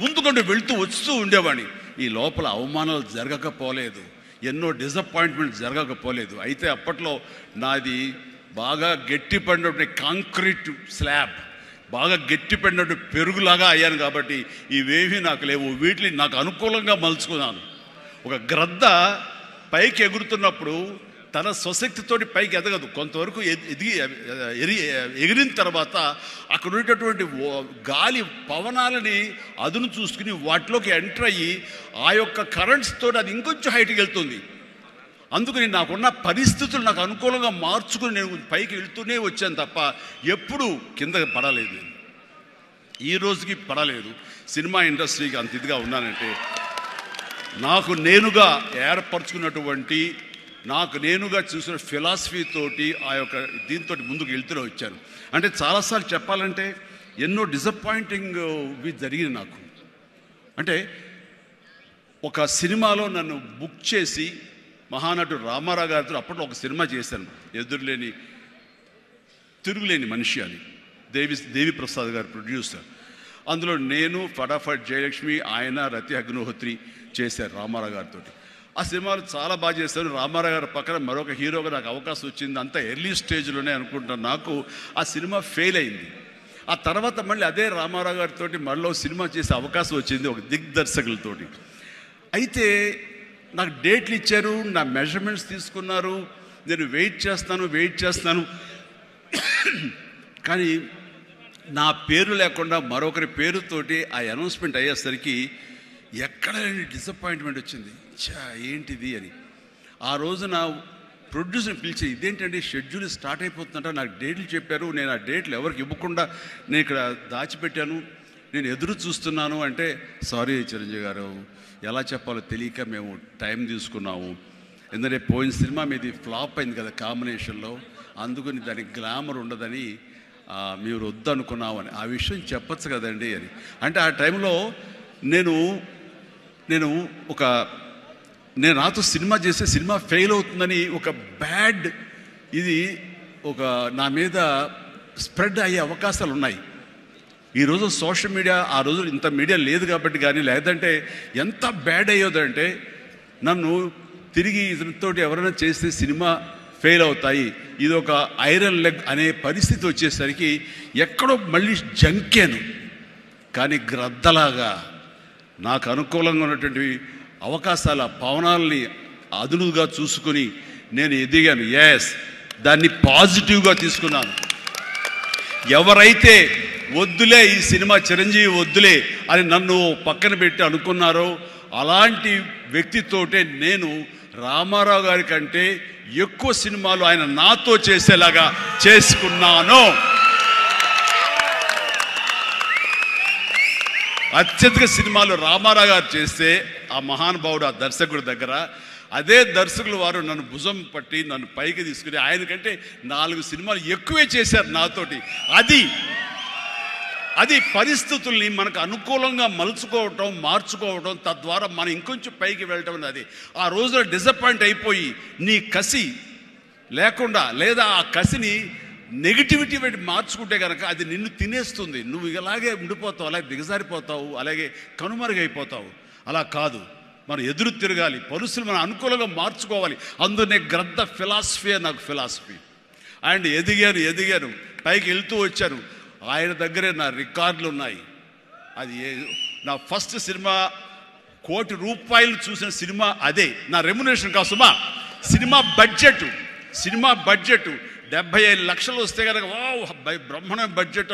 ముందుకంటూ వెళుతూ వస్తూ ఉండేవాడిని. ఈ లోపల అవమానాలు జరగకపోలేదు, ఎన్నో డిసప్పాయింట్మెంట్ జరగకపోలేదు. అయితే అప్పట్లో నాది బాగా గట్టి పడినటువంటి కాంక్రీట్ స్లాబ్, బాగా గట్టి పడినట్టు పెరుగులాగా అయ్యాను కాబట్టి ఇవేమీ నాకు లేవు. వీటిని నాకు అనుకూలంగా మలుచుకున్నాను. ఒక గ్రద్ద పైకి ఎగురుతున్నప్పుడు తన స్వశక్తితోటి పైకి ఎదగదు. కొంతవరకు ఎగిరిన తర్వాత అక్కడ ఉండేటటువంటి గాలి పవనాలని అదును చూసుకుని వాటిలోకి ఎంటర్ అయ్యి ఆ యొక్క కరెంట్స్ తోటి అది ఇంకొంచెం హైట్కి వెళ్తుంది. అందుకని నాకున్న పరిస్థితులు నాకు అనుకూలంగా మార్చుకుని నేను పైకి వెళ్తూనే వచ్చాను తప్ప ఎప్పుడు కిందకి పడలేదు. ఈ రోజుకి పడలేదు. సినిమా ఇండస్ట్రీకి అంత ఇదిగా ఉన్నానంటే నాకు నేనుగా ఏర్పరచుకున్నటువంటి, నాకు నేనుగా చూసిన ఫిలాసఫీ తోటి ఆ యొక్క దీంతో ముందుకు వెళ్తూనే వచ్చాను. అంటే చాలాసార్లు చెప్పాలంటే ఎన్నో డిసప్పాయింటింగ్ జరిగింది నాకు. అంటే ఒక సినిమాలో నన్ను బుక్ చేసి మహానటుడు రామారావు గారితో అప్పట్లో ఒక సినిమా చేశాను, ఎదురులేని తిరుగులేని మనిషి అని. దేవి ప్రసాద్ గారు ప్రొడ్యూసర్. అందులో నేను, ఫటాఫట్ జయలక్ష్మి, ఆయన, రతి అగ్నిహోత్రి చేశారు రామారావు గారితో. ఆ సినిమాలు చాలా బాగా చేశాను. రామారావు గారి పక్కన మరొక హీరోగా నాకు అవకాశం వచ్చింది. అంతా ఎర్లీ స్టేజ్లోనే అనుకుంటాను. నాకు ఆ సినిమా ఫెయిల్ అయింది. ఆ తర్వాత మళ్ళీ అదే రామారావు గారితో మళ్ళీ సినిమా చేసే అవకాశం వచ్చింది ఒక దిగ్దర్శకులతోటి. అయితే నాకు డేట్లు ఇచ్చారు, నా మెజర్మెంట్స్ తీసుకున్నారు, నేను వెయిట్ చేస్తాను. కానీ నా పేరు లేకుండా మరొకరి పేరుతోటి ఆ అనౌన్స్మెంట్ అయ్యేసరికి ఎక్కడ డిసప్పాయింట్మెంట్ వచ్చింది. ఏంటిది అని ఆ రోజున ప్రొడ్యూసర్ని పిలిచి, ఇదేంటంటే షెడ్యూల్ స్టార్ట్ అయిపోతుందంట, నాకు డేట్లు చెప్పారు, నేను ఆ డేట్లు ఎవరికి ఇవ్వకుండా నేను ఇక్కడ దాచిపెట్టాను, నేను ఎదురు చూస్తున్నాను అంటే, సారీ చిరంజీవి గారు, ఎలా చెప్పాలో తెలియక మేము టైం తీసుకున్నాము. ఎందుకంటే పోయిన సినిమా మీది ఫ్లాప్ అయింది కదా కాంబినేషన్లో, అందుకని దానికి గ్లామర్ ఉండదని మీరు వద్దనుకున్నామని. ఆ విషయం చెప్పచ్చు కదండి అని అంటే, ఆ టైంలో నేను నాతో సినిమా చేస్తే సినిమా ఫెయిల్ అవుతుందని ఒక బ్యాడ్ ఇది ఒక నా మీద స్ప్రెడ్ అయ్యే అవకాశాలు ఉన్నాయి. ఈరోజు సోషల్ మీడియా, ఆ రోజు ఇంత మీడియా లేదు కాబట్టి కానీ, లేదంటే ఎంత బ్యాడ్ అయ్యేదంటే నన్ను తిరిగి ఇతనితో ఎవరైనా చేస్తే సినిమా ఫెయిల్ అవుతాయి, ఇది ఒక ఐరన్ లెగ్ అనే పరిస్థితి వచ్చేసరికి ఎక్కడో మళ్ళీ జంకాను. కానీ గ్రద్దలాగా నాకు అనుకూలంగా ఉన్నటువంటి అవకాశాల పవనాలని అదునుగా చూసుకుని నేను ఎదిగాను. దాన్ని పాజిటివ్గా తీసుకున్నాను. ఎవరైతే వద్దులే ఈ సినిమా చిరంజీవి వద్దులే అని నన్ను పక్కన పెట్టి అనుకున్నారో అలాంటి వ్యక్తితోటే నేను రామారావు గారి కంటే ఎక్కువ సినిమాలు ఆయన నాతో చేసేలాగా చేసుకున్నాను. అత్యధిక సినిమాలు రామారావు గారు చేస్తే ఆ మహానుభావుడు, ఆ దర్శకుడి దగ్గర, అదే దర్శకులు వారు నన్ను భుజం పట్టి నన్ను పైకి తీసుకుని ఆయనకంటే 4 సినిమాలు ఎక్కువే చేశారు నాతోటి. అది పరిస్థితుల్ని మనకు అనుకూలంగా మలుచుకోవటం, మార్చుకోవటం, తద్వారా మనం ఇంకొంచెం పైకి వెళ్ళటం అనేది. ఆ రోజున డిసప్పాయింట్ అయిపోయి నీ కసి లేకుండా, లేదా ఆ కసిని నెగిటివిటీ పెట్టి మార్చుకుంటే కనుక అది నిన్ను తినేస్తుంది. నువ్వు ఇలాగే ఉండిపోతావు, అలాగే దిగజారిపోతావు, అలాగే కనుమరుగైపోతావు. అలా కాదు, మనం ఎదురు తిరగాలి, పరిస్థితులు మనం అనుకూలంగా మార్చుకోవాలి. అందునే గ్రద్ద ఫిలాసఫీ నాకు ఫిలాసఫీ. అండ్ ఎదిగాను, పైకి వెళ్తూ వచ్చాను. ఆయన దగ్గరే నా రికార్డులు ఉన్నాయి. అది నా ఫస్ట్ సినిమా ₹1 కోటి చూసిన సినిమా అదే. నా రెమ్యునరేషన్ కాదు సుమా, సినిమా బడ్జెట్ 75 లక్షలు వస్తే కనుక బ్రహ్మాండ బడ్జెట్,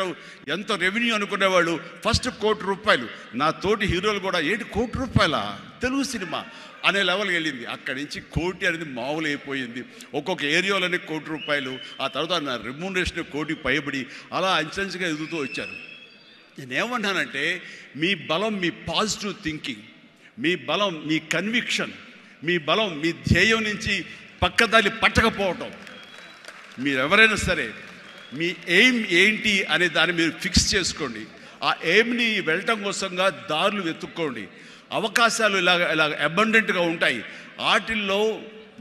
ఎంత రెవెన్యూ అనుకునేవాళ్ళు. ఫస్ట్ ₹1 కోటి. నా తోటి హీరోలు కూడా ₹1 కోటి తెలుగు సినిమా అనే లెవెల్కి వెళ్ళింది. అక్కడి నుంచి కోటి అనేది మామూలు అయిపోయింది. ఒక్కొక్క ఏరియాలోనే ₹1 కోటి. ఆ తర్వాత నా రెమ్యూనరేషన్ ₹1 కోటి పైబడి అలా అంచెంచుగా ఎదుగుతూ వచ్చాను. నేనేమన్నానంటే, మీ బలం మీ పాజిటివ్ థింకింగ్, మీ బలం మీ కన్విక్షన్, మీ బలం మీ ధ్యేయం నుంచి పక్కదారి పట్టకపోవటం. మీరు ఎవరైనా సరే మీ ఎయిమ్ ఏంటి అనే దాన్ని మీరు ఫిక్స్ చేసుకోండి. ఆ ఎయిమ్ని వెళ్ళటం కోసంగా దారులు వెతుక్కోండి. అవకాశాలు ఇలాగ అబండెంట్గా ఉంటాయి. వాటిల్లో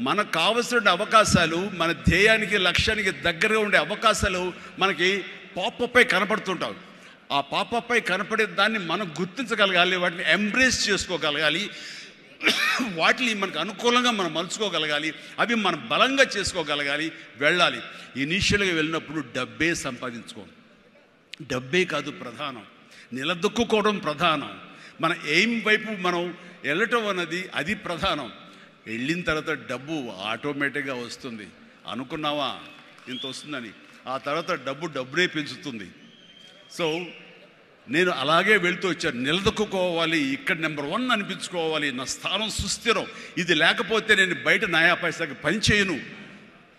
మనకు కావలసిన అవకాశాలు, మన ధ్యేయానికి లక్ష్యానికి దగ్గరగా ఉండే అవకాశాలు మనకి పాపపై కనపడుతుంటాయి. ఆ పాపపై కనపడే దాన్ని మనం గుర్తించగలగాలి, వాటిని ఎంబ్రేస్ చేసుకోగలగాలి, వాటిని మనకు అనుకూలంగా మనం మలుచుకోగలగాలి, అవి మనం బలంగా చేసుకోగలగాలి, వెళ్ళాలి. ఇనీషియల్గా వెళ్ళినప్పుడు డబ్బే సంపాదించుకోండి. డబ్బే కాదు ప్రధానం, నిలదొక్కుకోవడం ప్రధానం. మన ఎయిమ్ వైపు మనం వెళ్ళటం అన్నది అది ప్రధానం. వెళ్ళిన తర్వాత డబ్బు ఆటోమేటిక్గా వస్తుంది. అనుకున్నావా ఇంత వస్తుందని, ఆ తర్వాత డబ్బునే పెంచుతుంది. సో నేను అలాగే వెళ్తూ వచ్చాను. నిలదొక్కుకోవాలి, ఇక్కడ నెంబర్ 1 అనిపించుకోవాలి, నా స్థానం సుస్థిరం, ఇది లేకపోతే నేను బయట నయా పైసాకి పని చేయను,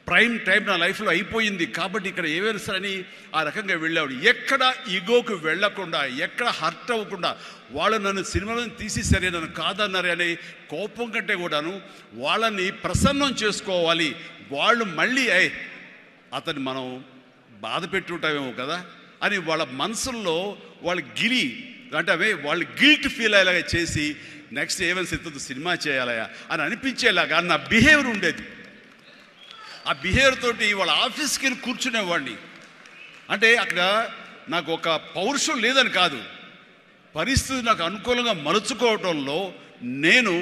ప్రైమ్ టైం నా లైఫ్లో అయిపోయింది, కాబట్టి ఇక్కడ ఏమైనా సరే అని ఆ రకంగా వెళ్ళేవాడు. ఎక్కడ ఈగోకు వెళ్లకుండా, ఎక్కడ హర్ట్ అవ్వకుండా, వాళ్ళు నన్ను సినిమాలను తీసేసరే, నన్ను కాదన్నారే అనే కోపం కంటే కూడాను వాళ్ళని ప్రసన్నం చేసుకోవాలి. వాళ్ళు మళ్ళీ అతన్ని మనం బాధ పెట్టుంటామేమో కదా అని వాళ్ళ మనసుల్లో వాళ్ళు వాళ్ళు గిల్ట్ ఫీల్ అయ్యేలాగా చేసి నెక్స్ట్ ఏమైనా సినిమా చేయాలయా అని అనిపించేలాగా నా బిహేవియర్ ఉండేది. ఆ బిహేవియర్ తోటి వాళ్ళ ఆఫీస్కి వెళ్ళి కూర్చునేవాడిని. అంటే అక్కడ నాకు ఒక పౌరుషం లేదని కాదు, పరిస్థితి నాకు అనుకూలంగా మలుచుకోవటంలో నేను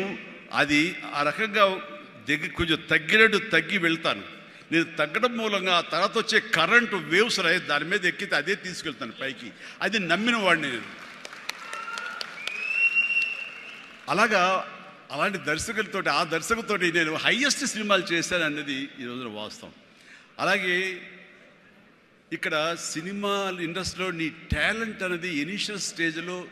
అది ఆ రకంగా కొంచెం తగ్గి వెళ్తాను. నేను తగ్గడం మూలంగా ఆ తర్వాత వచ్చే కరెంటు వేవ్స్ దాని మీద ఎక్కితే అదే తీసుకెళ్తాను పైకి. అది నమ్మిన వాడిని నేను. అలాంటి దర్శకులతోటి, ఆ దర్శకులతోటి నేను హైయెస్ట్ సినిమాలు చేశాను అన్నది ఈ రోజున వాస్తవం. అలాగే ఇక్కడ సినిమా ఇండస్ట్రీలో నీ టాలెంట్ అనేది ఇనీషియల్ స్టేజ్లో